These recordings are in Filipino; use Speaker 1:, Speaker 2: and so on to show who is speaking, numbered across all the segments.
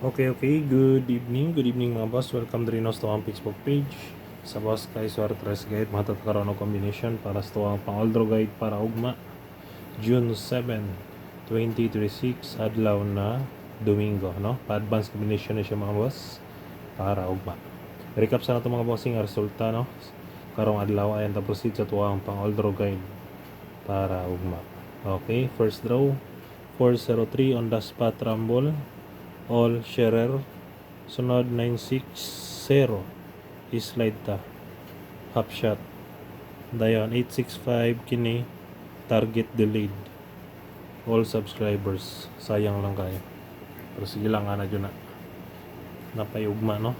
Speaker 1: Okay, good evening mga boss. Welcome to Rinos to ang Facebook page. Sa boss kay Suarez Guide, matatakaroon ng combination para sa tuwang pang-Aldro Guide para ugma. June 7, 2026, adlaw na Domingo, no? Pa-advance combination na siya mga boss para ugma. Recap sa nato mga bossing ang resulta, no? Karong adlaw ay ang proceed sa tuwang pang-Aldro Guide para ugma. Okay, first draw 403 on the spot rumble. All sharer sunod 960 slide ta half shot dayon 865 kini target delayed all subscribers sayang lang kayo pero sige lang ana dyan na napayugma no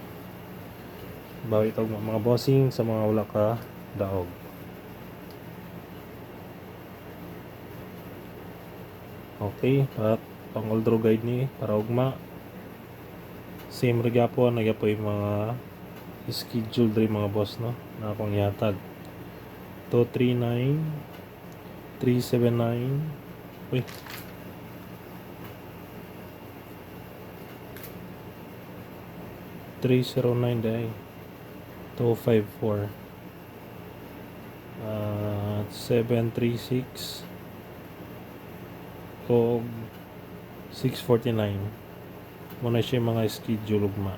Speaker 1: bawi tawag mga bossing sa mga wala ka daog. Okay, at pang Aldro Guide ni para ugma same rigapon nagyapoy mga schedule diri mga boss no na akong ihatag 239 379 uy 309 day 254 736 o 649 muna siya mga schedule ugma.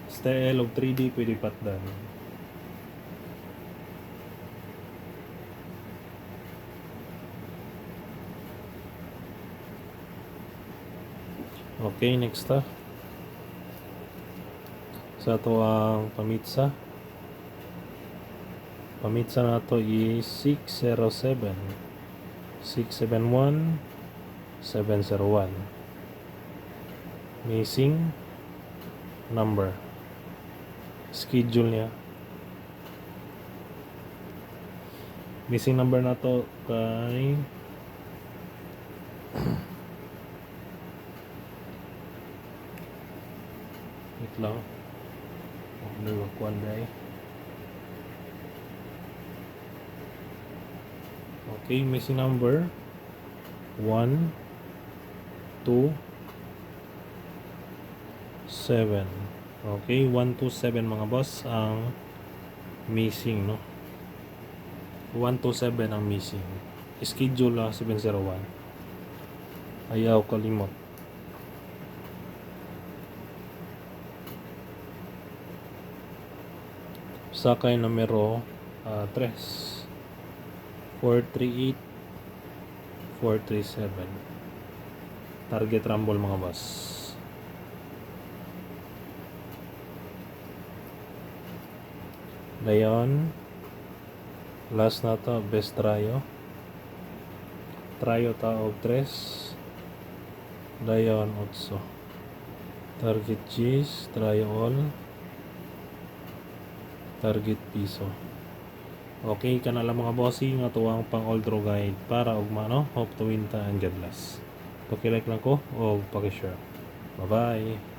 Speaker 1: Style of 3D pwede patdan. Okay, next ta. Sa ito ang pamitsa. Pamitsa na ito is 607 671 701 missing number schedule niya missing number na to kay wait lang ano kuan day okay missing number 1 2 7 okay 127 mga boss ang missing no 127 ang missing schedule 701 ayaw kalimot sakay numero 3 438 437 target rumble mga boss. Dayon last na to best tryo ta og 3 dayon 8 target cheese tryo all target piso. Okay kana lang mga bossing nga tuwang pang Aldro Guide para ugma no hope to win ta and God bless. Paki-like lang ko o paki-share. Bye-bye.